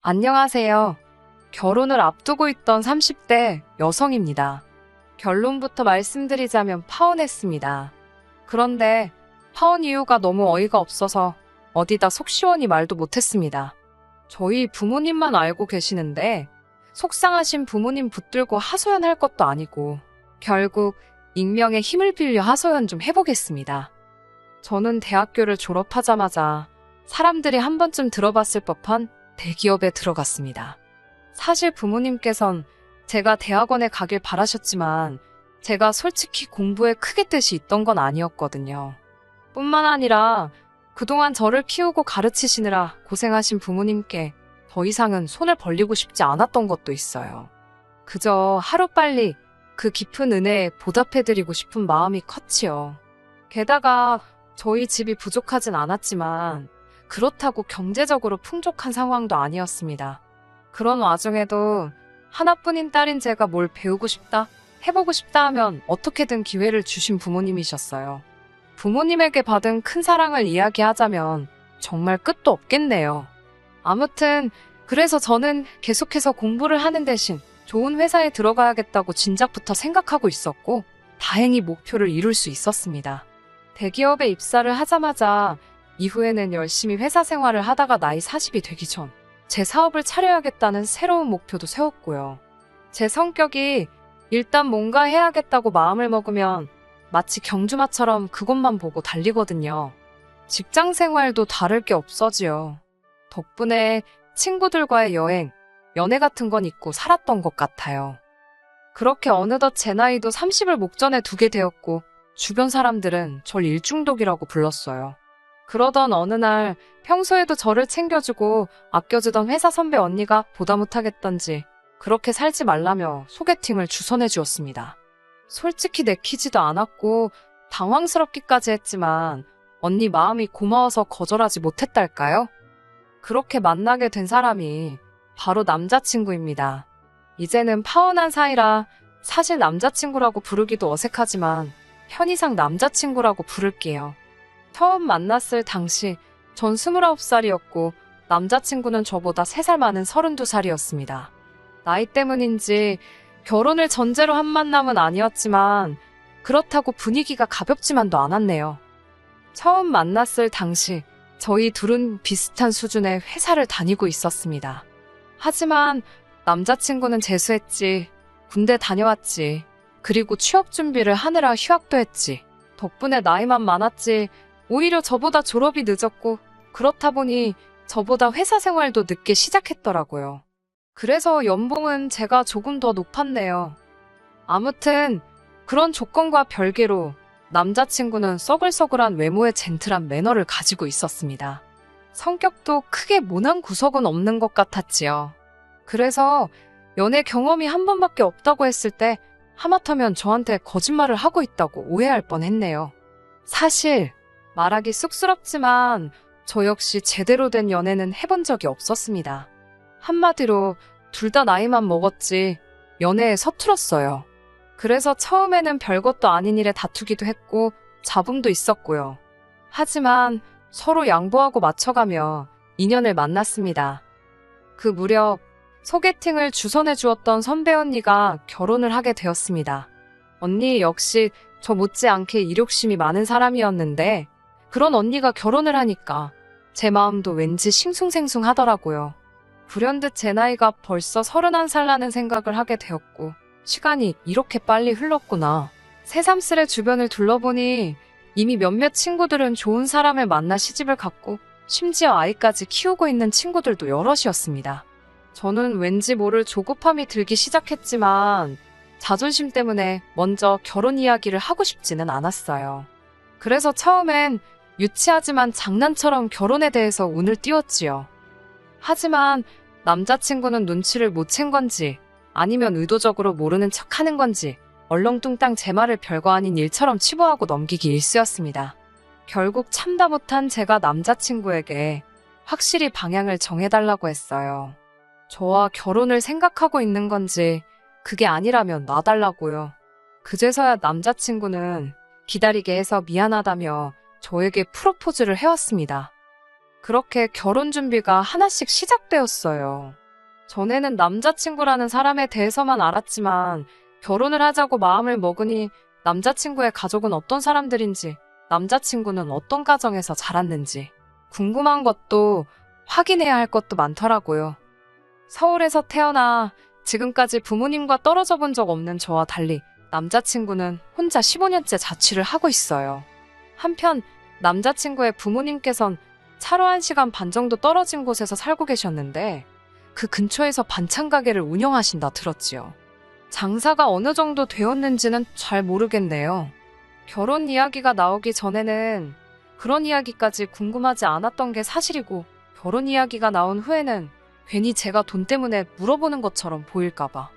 안녕하세요. 결혼을 앞두고 있던 30대 여성입니다. 결론부터 말씀드리자면 파혼했습니다. 그런데 파혼 이유가 너무 어이가 없어서 어디다 속 시원히 말도 못했습니다. 저희 부모님만 알고 계시는데 속상하신 부모님 붙들고 하소연할 것도 아니고 결국 익명의 힘을 빌려 하소연 좀 해보겠습니다. 저는 대학교를 졸업하자마자 사람들이 한 번쯤 들어봤을 법한 대기업에 들어갔습니다. 사실 부모님께선 제가 대학원에 가길 바라셨지만 제가 솔직히 공부에 크게 뜻이 있던 건 아니었거든요. 뿐만 아니라 그동안 저를 키우고 가르치시느라 고생하신 부모님께 더 이상은 손을 벌리고 싶지 않았던 것도 있어요. 그저 하루빨리 그 깊은 은혜에 보답해드리고 싶은 마음이 컸지요. 게다가 저희 집이 부족하진 않았지만 그렇다고 경제적으로 풍족한 상황도 아니었습니다. 그런 와중에도 하나뿐인 딸인 제가 뭘 배우고 싶다, 해보고 싶다 하면 어떻게든 기회를 주신 부모님이셨어요. 부모님에게 받은 큰 사랑을 이야기하자면 정말 끝도 없겠네요. 아무튼 그래서 저는 계속해서 공부를 하는 대신 좋은 회사에 들어가야겠다고 진작부터 생각하고 있었고 다행히 목표를 이룰 수 있었습니다. 대기업에 입사를 하자마자 이후에는 열심히 회사 생활을 하다가 나이 40이 되기 전 제 사업을 차려야겠다는 새로운 목표도 세웠고요. 제 성격이 일단 뭔가 해야겠다고 마음을 먹으면 마치 경주마처럼 그것만 보고 달리거든요. 직장 생활도 다를 게 없어지요. 덕분에 친구들과의 여행, 연애 같은 건 잊고 살았던 것 같아요. 그렇게 어느덧 제 나이도 30을 목전에 두게 되었고 주변 사람들은 절 일중독이라고 불렀어요. 그러던 어느 날 평소에도 저를 챙겨주고 아껴주던 회사 선배 언니가 보다 못하겠던지 그렇게 살지 말라며 소개팅을 주선해 주었습니다. 솔직히 내키지도 않았고 당황스럽기까지 했지만 언니 마음이 고마워서 거절하지 못했달까요? 그렇게 만나게 된 사람이 바로 남자친구입니다. 이제는 파혼한 사이라 사실 남자친구라고 부르기도 어색하지만 편의상 남자친구라고 부를게요. 처음 만났을 당시 전 29살이었고 남자친구는 저보다 3살 많은 32살이었습니다. 나이 때문인지 결혼을 전제로 한 만남은 아니었지만 그렇다고 분위기가 가볍지만도 않았네요. 처음 만났을 당시 저희 둘은 비슷한 수준의 회사를 다니고 있었습니다. 하지만 남자친구는 재수했지, 군대 다녀왔지, 그리고 취업 준비를 하느라 휴학도 했지. 덕분에 나이만 많았지 오히려 저보다 졸업이 늦었고 그렇다 보니 저보다 회사 생활도 늦게 시작했더라고요. 그래서 연봉은 제가 조금 더 높았네요. 아무튼 그런 조건과 별개로 남자친구는 써글써글한 외모의 젠틀한 매너를 가지고 있었습니다. 성격도 크게 모난 구석은 없는 것 같았지요. 그래서 연애 경험이 한 번밖에 없다고 했을 때 하마터면 저한테 거짓말을 하고 있다고 오해할 뻔했네요. 사실 말하기 쑥스럽지만 저 역시 제대로 된 연애는 해본 적이 없었습니다. 한마디로 둘 다 나이만 먹었지 연애에 서툴었어요. 그래서 처음에는 별것도 아닌 일에 다투기도 했고 잡음도 있었고요. 하지만 서로 양보하고 맞춰가며 인연을 만났습니다. 그 무렵 소개팅을 주선해 주었던 선배 언니가 결혼을 하게 되었습니다. 언니 역시 저 못지않게 이력심이 많은 사람이었는데 그런 언니가 결혼을 하니까 제 마음도 왠지 싱숭생숭하더라고요. 불현듯 제 나이가 벌써 31살라는 생각을 하게 되었고 시간이 이렇게 빨리 흘렀구나. 새삼스레 주변을 둘러보니 이미 몇몇 친구들은 좋은 사람을 만나 시집을 갔고 심지어 아이까지 키우고 있는 친구들도 여럿이었습니다. 저는 왠지 모를 조급함이 들기 시작했지만 자존심 때문에 먼저 결혼 이야기를 하고 싶지는 않았어요. 그래서 처음엔 유치하지만 장난처럼 결혼에 대해서 운을 띄웠지요. 하지만 남자친구는 눈치를 못 챈 건지 아니면 의도적으로 모르는 척하는 건지 얼렁뚱땅 제 말을 별거 아닌 일처럼 치부하고 넘기기 일쑤였습니다. 결국 참다 못한 제가 남자친구에게 확실히 방향을 정해달라고 했어요. 저와 결혼을 생각하고 있는 건지 그게 아니라면 놔달라고요. 그제서야 남자친구는 기다리게 해서 미안하다며 저에게 프로포즈를 해왔습니다. 그렇게 결혼 준비가 하나씩 시작되었어요. 전에는 남자친구라는 사람에 대해서만 알았지만 결혼을 하자고 마음을 먹으니 남자친구의 가족은 어떤 사람들인지, 남자친구는 어떤 가정에서 자랐는지 궁금한 것도 확인해야 할 것도 많더라고요. 서울에서 태어나 지금까지 부모님과 떨어져 본 적 없는 저와 달리 남자친구는 혼자 15년째 자취를 하고 있어요. 한편 남자친구의 부모님께선 차로 1시간 반 정도 떨어진 곳에서 살고 계셨는데 그 근처에서 반찬 가게를 운영하신다 들었지요. 장사가 어느 정도 되었는지는 잘 모르겠네요. 결혼 이야기가 나오기 전에는 그런 이야기까지 궁금하지 않았던 게 사실이고, 결혼 이야기가 나온 후에는 괜히 제가 돈 때문에 물어보는 것처럼 보일까봐.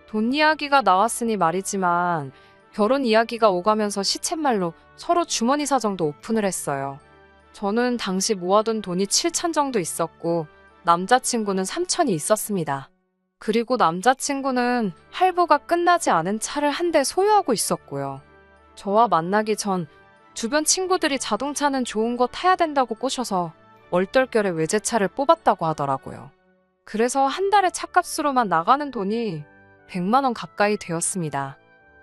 돈 이야기가 나왔으니 말이지만 결혼 이야기가 오가면서 시쳇말로 서로 주머니 사정도 오픈을 했어요. 저는 당시 모아둔 돈이 7천 정도 있었고 남자친구는 3천이 있었습니다. 그리고 남자친구는 할부가 끝나지 않은 차를 한 대 소유하고 있었고요. 저와 만나기 전 주변 친구들이 자동차는 좋은 거 타야 된다고 꼬셔서 얼떨결에 외제차를 뽑았다고 하더라고요. 그래서 한 달에 차값으로만 나가는 돈이 100만 원 가까이 되었습니다.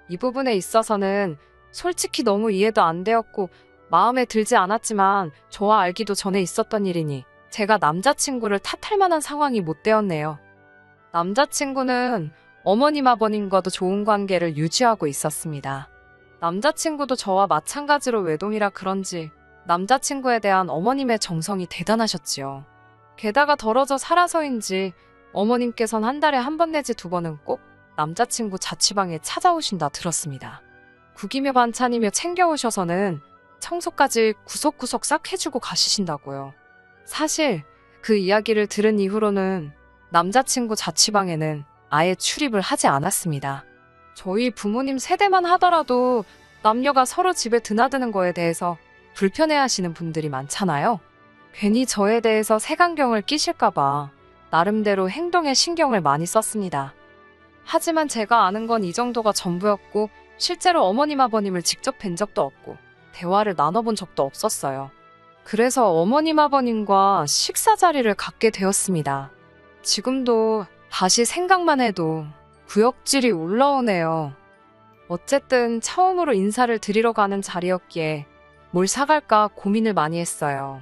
이 부분에 있어서는 솔직히 너무 이해도 안 되었고 마음에 들지 않았지만 저와 알기도 전에 있었던 일이니 제가 남자친구를 탓할 만한 상황이 못 되었네요. 남자친구는 어머님 아버님과도 좋은 관계를 유지하고 있었습니다. 남자친구도 저와 마찬가지로 외동이라 그런지 남자친구에 대한 어머님의 정성이 대단하셨지요. 게다가 덜어져 살아서인지 어머님께선 한 달에 한 번 내지 2번은 꼭 남자친구 자취방에 찾아오신다 들었습니다. 국이며 반찬이며 챙겨오셔서는 청소까지 구석구석 싹 해주고 가시신다고요. 사실 그 이야기를 들은 이후로는 남자친구 자취방에는 아예 출입을 하지 않았습니다. 저희 부모님 세대만 하더라도 남녀가 서로 집에 드나드는 거에 대해서 불편해하시는 분들이 많잖아요. 괜히 저에 대해서 색안경을 끼실까봐 나름대로 행동에 신경을 많이 썼습니다. 하지만 제가 아는 건 이 정도가 전부였고 실제로 어머님 아버님을 직접 뵌 적도 없고 대화를 나눠본 적도 없었어요. 그래서 어머님 아버님과 식사 자리를 갖게 되었습니다. 지금도 다시 생각만 해도 구역질이 올라오네요. 어쨌든 처음으로 인사를 드리러 가는 자리였기에 뭘 사갈까 고민을 많이 했어요.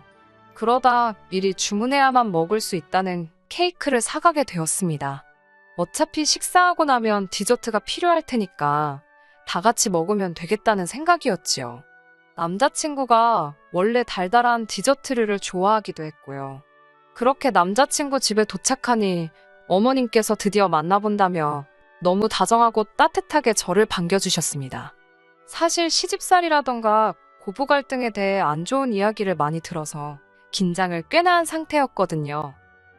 그러다 미리 주문해야만 먹을 수 있다는 케이크를 사가게 되었습니다. 어차피 식사하고 나면 디저트가 필요할 테니까 다 같이 먹으면 되겠다는 생각이었지요. 남자친구가 원래 달달한 디저트류를 좋아하기도 했고요. 그렇게 남자친구 집에 도착하니 어머님께서 드디어 만나본다며 너무 다정하고 따뜻하게 저를 반겨주셨습니다. 사실 시집살이라던가 고부 갈등에 대해 안 좋은 이야기를 많이 들어서 긴장을 꽤나 한 상태였거든요.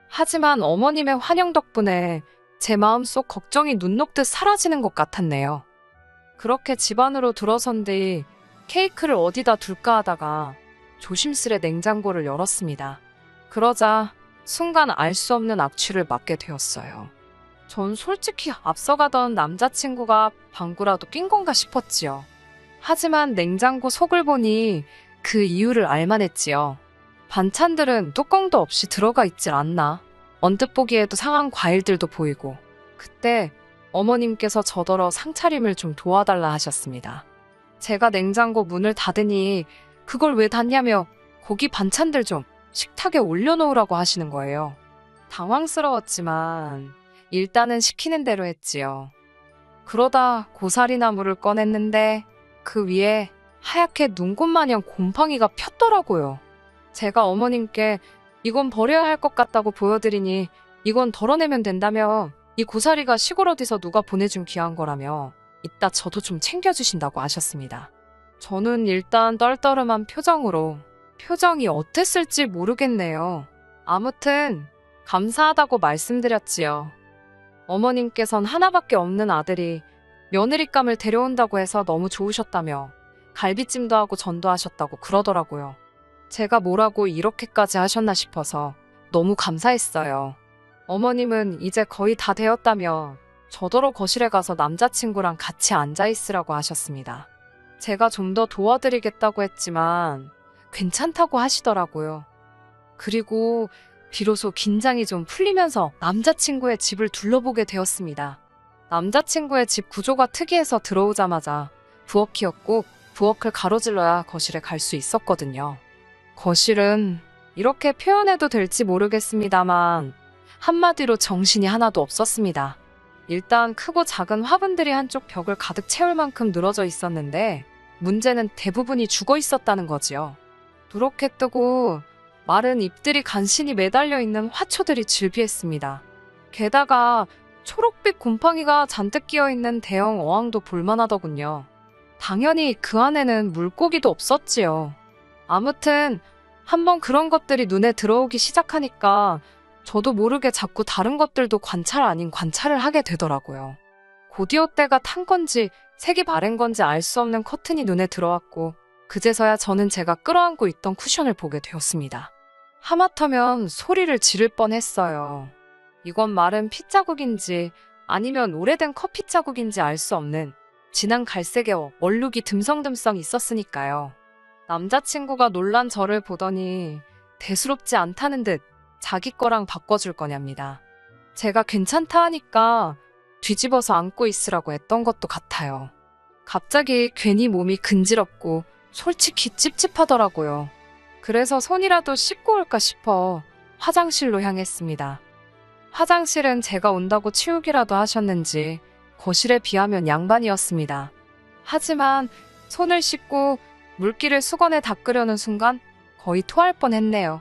하지만 어머님의 환영 덕분에 제 마음속 걱정이 눈 녹듯 사라지는 것 같았네요. 그렇게 집 안으로 들어선 뒤 케이크를 어디다 둘까 하다가 조심스레 냉장고를 열었습니다. 그러자 순간 알 수 없는 악취를 맡게 되었어요. 전 솔직히 앞서가던 남자친구가 방구라도 낀 건가 싶었지요. 하지만 냉장고 속을 보니 그 이유를 알만했지요. 반찬들은 뚜껑도 없이 들어가 있질 않나. 언뜻 보기에도 상한 과일들도 보이고. 그때 어머님께서 저더러 상차림을 좀 도와달라 하셨습니다. 제가 냉장고 문을 닫으니 그걸 왜 닫냐며 고기 반찬들 좀 식탁에 올려놓으라고 하시는 거예요. 당황스러웠지만 일단은 시키는 대로 했지요. 그러다 고사리나물을 꺼냈는데 그 위에 하얗게 눈꽃마냥 곰팡이가 폈더라고요. 제가 어머님께 이건 버려야 할 것 같다고 보여드리니 이건 덜어내면 된다며 이 고사리가 시골 어디서 누가 보내준 귀한 거라며 이따 저도 좀 챙겨주신다고 하셨습니다. 저는 일단 떨떠름한 표정으로 표정이 어땠을지 모르겠네요. 아무튼 감사하다고 말씀드렸지요. 어머님께선 하나밖에 없는 아들이 며느리감을 데려온다고 해서 너무 좋으셨다며 갈비찜도 하고 전도 하셨다고 그러더라고요. 제가 뭐라고 이렇게까지 하셨나 싶어서 너무 감사했어요. 어머님은 이제 거의 다 되었다며 저더러 거실에 가서 남자친구랑 같이 앉아있으라고 하셨습니다. 제가 좀 더 도와드리겠다고 했지만 괜찮다고 하시더라고요. 그리고 비로소 긴장이 좀 풀리면서 남자친구의 집을 둘러보게 되었습니다. 남자친구의 집 구조가 특이해서 들어오자마자 부엌이었고 부엌을 가로질러야 거실에 갈 수 있었거든요. 거실은 이렇게 표현해도 될지 모르겠습니다만 한마디로 정신이 하나도 없었습니다. 일단 크고 작은 화분들이 한쪽 벽을 가득 채울 만큼 늘어져 있었는데 문제는 대부분이 죽어 있었다는 거지요. 누렇게 뜨고 마른 잎들이 간신히 매달려 있는 화초들이 즐비했습니다. 게다가 초록빛 곰팡이가 잔뜩 끼어있는 대형 어항도 볼만하더군요. 당연히 그 안에는 물고기도 없었지요. 아무튼 한번 그런 것들이 눈에 들어오기 시작하니까 저도 모르게 자꾸 다른 것들도 관찰 아닌 관찰을 하게 되더라고요. 곧이어 때가 탄 건지 색이 바랜 건지 알 수 없는 커튼이 눈에 들어왔고 그제서야 저는 제가 끌어안고 있던 쿠션을 보게 되었습니다. 하마터면 소리를 지를 뻔했어요. 이건 마른 핏자국인지 아니면 오래된 커피 자국인지 알 수 없는 진한 갈색의 얼룩이 듬성듬성 있었으니까요. 남자친구가 놀란 저를 보더니 대수롭지 않다는 듯 자기 거랑 바꿔줄 거냐입니다. 제가 괜찮다 하니까 뒤집어서 안고 있으라고 했던 것도 같아요. 갑자기 괜히 몸이 근지럽고 솔직히 찝찝하더라고요. 그래서 손이라도 씻고 올까 싶어 화장실로 향했습니다. 화장실은 제가 온다고 치우기라도 하셨는지 거실에 비하면 양반이었습니다. 하지만 손을 씻고 물기를 수건에 닦으려는 순간 거의 토할 뻔했네요.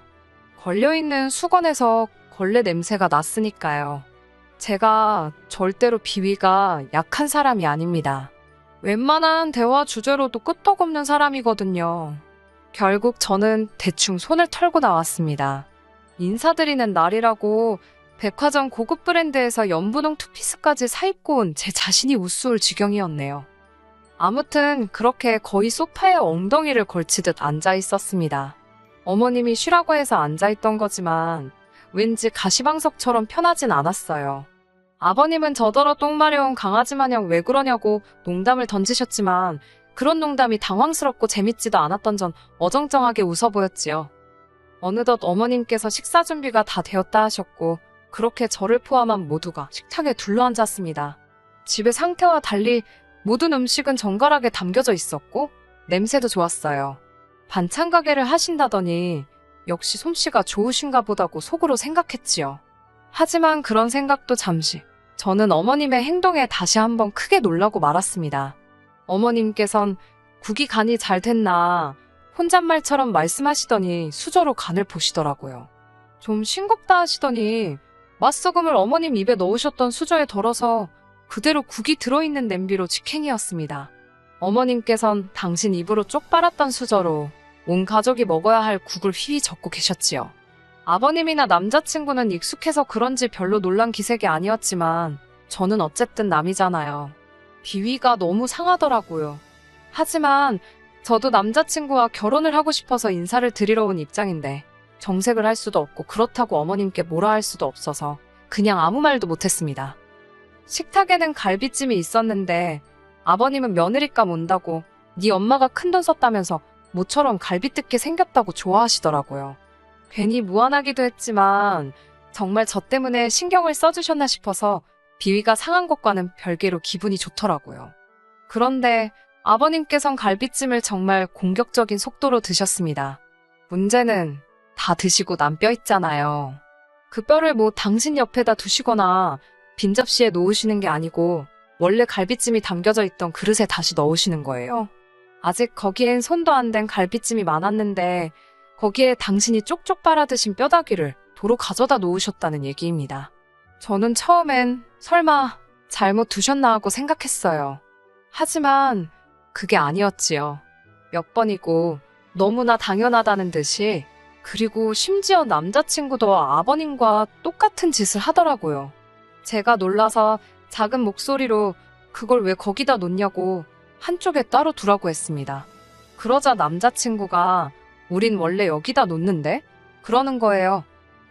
걸려있는 수건에서 걸레 냄새가 났으니까요. 제가 절대로 비위가 약한 사람이 아닙니다. 웬만한 대화 주제로도 끄떡없는 사람이거든요. 결국 저는 대충 손을 털고 나왔습니다. 인사드리는 날이라고 백화점 고급 브랜드에서 연분홍 투피스까지 사입고 온 제 자신이 우스울 지경이었네요. 아무튼 그렇게 거의 소파에 엉덩이를 걸치듯 앉아 있었습니다. 어머님이 쉬라고 해서 앉아있던 거지만 왠지 가시방석처럼 편하진 않았어요. 아버님은 저더러 똥 마려운 강아지 마냥 왜 그러냐고 농담을 던지셨지만 그런 농담이 당황스럽고 재밌지도 않았던 전 어정쩡하게 웃어 보였지요. 어느덧 어머님께서 식사 준비가 다 되었다 하셨고 그렇게 저를 포함한 모두가 식탁에 둘러앉았습니다. 집의 상태와 달리 모든 음식은 정갈하게 담겨져 있었고 냄새도 좋았어요. 반찬 가게를 하신다더니 역시 솜씨가 좋으신가 보다고 속으로 생각했지요. 하지만 그런 생각도 잠시 저는 어머님의 행동에 다시 한번 크게 놀라고 말았습니다. 어머님께선 국이 간이 잘 됐나 혼잣말처럼 말씀하시더니 수저로 간을 보시더라고요. 좀 싱겁다 하시더니 맛소금을 어머님 입에 넣으셨던 수저에 덜어서 그대로 국이 들어있는 냄비로 직행이었습니다. 어머님께선 당신 입으로 쪽 빨았던 수저로 온 가족이 먹어야 할 국을 휘휘 젓고 계셨지요. 아버님이나 남자친구는 익숙해서 그런지 별로 놀란 기색이 아니었지만 저는 어쨌든 남이잖아요. 비위가 너무 상하더라고요. 하지만 저도 남자친구와 결혼을 하고 싶어서 인사를 드리러 온 입장인데 정색을 할 수도 없고 그렇다고 어머님께 뭐라 할 수도 없어서 그냥 아무 말도 못했습니다. 식탁에는 갈비찜이 있었는데 아버님은 며느리감 온다고 네 엄마가 큰돈 썼다면서 모처럼 갈비 뜯게 생겼다고 좋아하시더라고요. 괜히 무안하기도 했지만 정말 저 때문에 신경을 써주셨나 싶어서 비위가 상한 것과는 별개로 기분이 좋더라고요. 그런데 아버님께선 갈비찜을 정말 공격적인 속도로 드셨습니다. 문제는 다 드시고 난 뼈 있잖아요. 그 뼈를 뭐 당신 옆에다 두시거나 빈 접시에 놓으시는 게 아니고 원래 갈비찜이 담겨져 있던 그릇에 다시 넣으시는 거예요. 아직 거기엔 손도 안 댄 갈비찜이 많았는데 거기에 당신이 쪽쪽 빨아 드신 뼈다귀를 도로 가져다 놓으셨다는 얘기입니다. 저는 처음엔 설마 잘못 두셨나 하고 생각했어요. 하지만 그게 아니었지요. 몇 번이고 너무나 당연하다는 듯이 그리고 심지어 남자친구도 아버님과 똑같은 짓을 하더라고요. 제가 놀라서 작은 목소리로 그걸 왜 거기다 놓냐고 한쪽에 따로 두라고 했습니다. 그러자 남자친구가 우린 원래 여기다 놓는데? 그러는 거예요.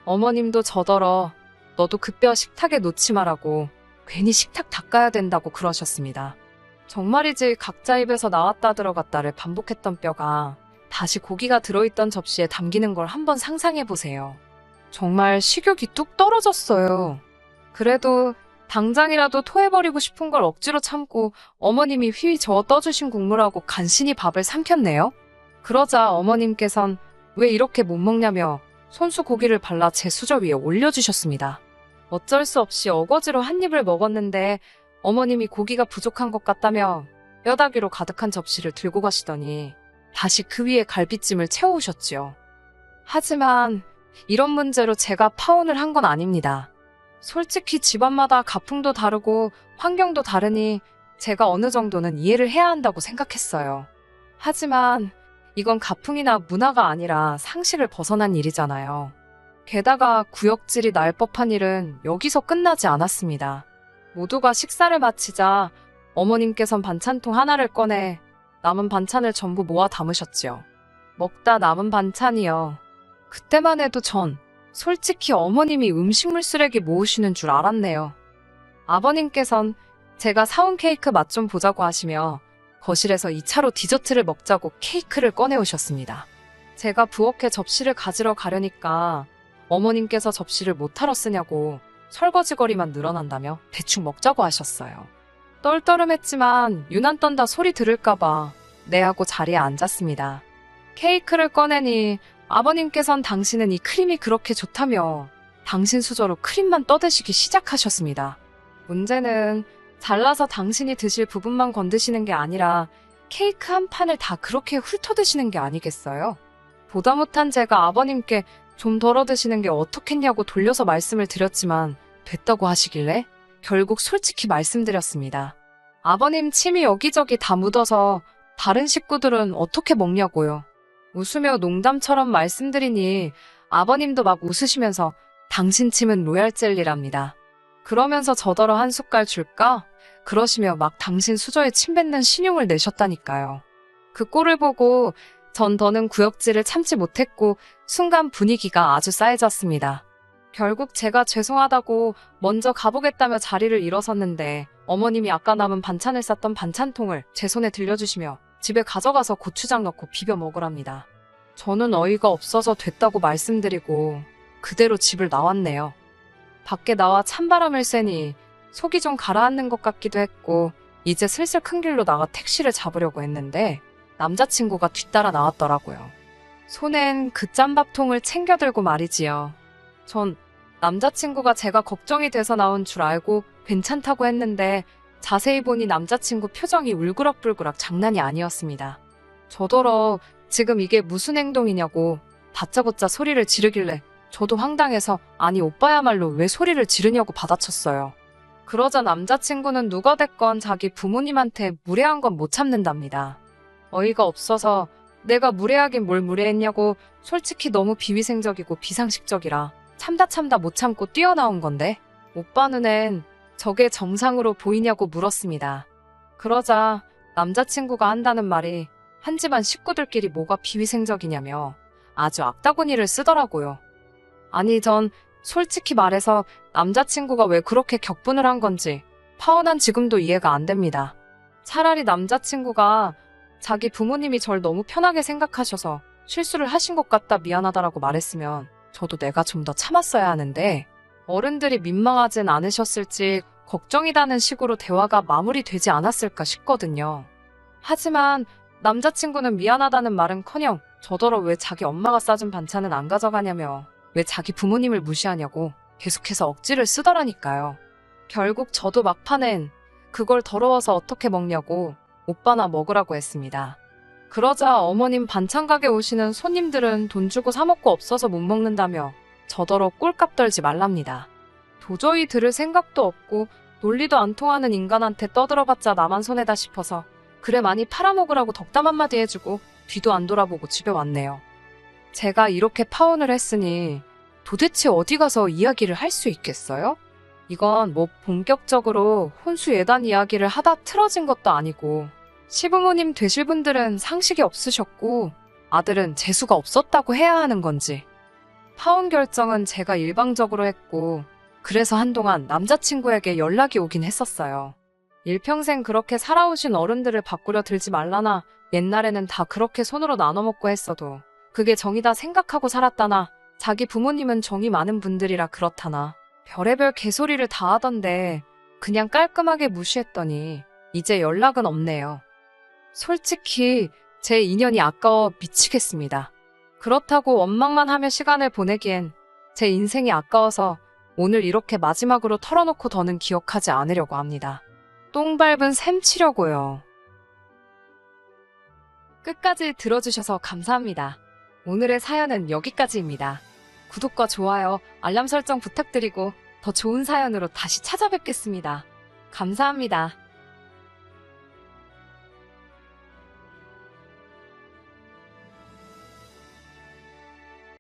어머님도 저더러 너도 그 뼈 식탁에 놓지 말라고 괜히 식탁 닦아야 된다고 그러셨습니다. 정말이지 각자 입에서 나왔다 들어갔다를 반복했던 뼈가 다시 고기가 들어있던 접시에 담기는 걸 한번 상상해보세요. 정말 식욕이 뚝 떨어졌어요. 그래도 당장이라도 토해버리고 싶은 걸 억지로 참고 어머님이 휘휘 저어 떠주신 국물하고 간신히 밥을 삼켰네요. 그러자 어머님께선 왜 이렇게 못 먹냐며 손수 고기를 발라 제 수저 위에 올려주셨습니다. 어쩔 수 없이 어거지로 한 입을 먹었는데 어머님이 고기가 부족한 것 같다며 뼈다귀로 가득한 접시를 들고 가시더니 다시 그 위에 갈비찜을 채워오셨지요. 하지만 이런 문제로 제가 파혼을 한 건 아닙니다. 솔직히 집안마다 가풍도 다르고 환경도 다르니 제가 어느 정도는 이해를 해야 한다고 생각했어요. 하지만 이건 가풍이나 문화가 아니라 상식을 벗어난 일이잖아요. 게다가 구역질이 날 법한 일은 여기서 끝나지 않았습니다. 모두가 식사를 마치자 어머님께선 반찬통 하나를 꺼내 남은 반찬을 전부 모아 담으셨지요. 먹다 남은 반찬이요. 그때만 해도 전 솔직히 어머님이 음식물 쓰레기 모으시는 줄 알았네요. 아버님께선 제가 사온 케이크 맛 좀 보자고 하시며 거실에서 2차로 디저트를 먹자고 케이크를 꺼내오셨습니다. 제가 부엌에 접시를 가지러 가려니까 어머님께서 접시를 못하러 쓰냐고 설거지거리만 늘어난다며 대충 먹자고 하셨어요. 떨떠름했지만 유난 떤다 소리 들을까봐 네 하고 자리에 앉았습니다. 케이크를 꺼내니 아버님께선 당신은 이 크림이 그렇게 좋다며 당신 수저로 크림만 떠드시기 시작하셨습니다. 문제는 잘라서 당신이 드실 부분만 건드시는 게 아니라 케이크 한 판을 다 그렇게 훑어드시는 게 아니겠어요? 보다 못한 제가 아버님께 좀 덜어 드시는 게 어떻겠냐고 돌려서 말씀을 드렸지만 됐다고 하시길래 결국 솔직히 말씀드렸습니다. 아버님 침이 여기저기 다 묻어서 다른 식구들은 어떻게 먹냐고요. 웃으며 농담처럼 말씀드리니 아버님도 막 웃으시면서 당신 침은 로얄 젤리랍니다. 그러면서 저더러 한 숟갈 줄까? 그러시며 막 당신 수저에 침 뱉는 신용을 내셨다니까요. 그 꼴을 보고 전 더는 구역질을 참지 못했고 순간 분위기가 아주 싸해졌습니다. 결국 제가 죄송하다고 먼저 가보겠다며 자리를 일어섰는데 어머님이 아까 남은 반찬을 쌌던 반찬통을 제 손에 들려주시며 집에 가져가서 고추장 넣고 비벼 먹으랍니다. 저는 어이가 없어서 됐다고 말씀드리고 그대로 집을 나왔네요. 밖에 나와 찬바람을 쐬니 속이 좀 가라앉는 것 같기도 했고 이제 슬슬 큰 길로 나가 택시를 잡으려고 했는데 남자친구가 뒤따라 나왔더라고요. 손엔 그 짬밥통을 챙겨 들고 말이지요. 전 남자친구가 제가 걱정이 돼서 나온 줄 알고 괜찮다고 했는데 자세히 보니 남자친구 표정이 울그락불그락 장난이 아니었습니다. 저더러 지금 이게 무슨 행동이냐고 다짜고짜 소리를 지르길래 저도 황당해서 아니 오빠야말로 왜 소리를 지르냐고 받아쳤어요. 그러자 남자친구는 누가 됐건 자기 부모님한테 무례한 건 못 참는답니다. 어이가 없어서 내가 무례하긴 뭘 무례했냐고 솔직히 너무 비위생적이고 비상식적이라 참다 못 참고 뛰어나온 건데 오빠 눈엔 저게 정상으로 보이냐고 물었습니다. 그러자 남자친구가 한다는 말이 한 집안 식구들끼리 뭐가 비위생적이냐며 아주 악다구니를 쓰더라고요. 아니 전 솔직히 말해서 남자친구가 왜 그렇게 격분을 한 건지 파혼한 지금도 이해가 안 됩니다. 차라리 남자친구가 자기 부모님이 절 너무 편하게 생각하셔서 실수를 하신 것 같다 미안하다라고 말했으면 저도 내가 좀 더 참았어야 하는데 어른들이 민망하진 않으셨을지 걱정이라는 식으로 대화가 마무리되지 않았을까 싶거든요. 하지만 남자친구는 미안하다는 말은커녕 저더러 왜 자기 엄마가 싸준 반찬은 안 가져가냐며 왜 자기 부모님을 무시하냐고 계속해서 억지를 쓰더라니까요. 결국 저도 막판엔 그걸 더러워서 어떻게 먹냐고 오빠나 먹으라고 했습니다. 그러자 어머님 반찬 가게 오시는 손님들은 돈 주고 사 먹고 없어서 못 먹는다며 저더러 꼴값 떨지 말랍니다. 도저히 들을 생각도 없고 논리도 안 통하는 인간한테 떠들어봤자 나만 손해다 싶어서 그래 많이 팔아먹으라고 덕담 한마디 해주고 뒤도 안 돌아보고 집에 왔네요. 제가 이렇게 파혼을 했으니 도대체 어디 가서 이야기를 할 수 있겠어요? 이건 뭐 본격적으로 혼수 예단 이야기를 하다 틀어진 것도 아니고 시부모님 되실 분들은 상식이 없으셨고 아들은 재수가 없었다고 해야 하는 건지 파혼 결정은 제가 일방적으로 했고 그래서 한동안 남자친구에게 연락이 오긴 했었어요. 일평생 그렇게 살아오신 어른들을 바꾸려 들지 말라나 옛날에는 다 그렇게 손으로 나눠 먹고 했어도 그게 정이다 생각하고 살았다나 자기 부모님은 정이 많은 분들이라 그렇다나 별의별 개소리를 다 하던데 그냥 깔끔하게 무시했더니 이제 연락은 없네요. 솔직히 제 인연이 아까워 미치겠습니다. 그렇다고 원망만 하며 시간을 보내기엔 제 인생이 아까워서 오늘 이렇게 마지막으로 털어놓고 더는 기억하지 않으려고 합니다. 똥 밟은 셈 치려고요. 끝까지 들어주셔서 감사합니다. 오늘의 사연은 여기까지입니다. 구독과 좋아요, 알람 설정 부탁드리고 더 좋은 사연으로 다시 찾아뵙겠습니다. 감사합니다.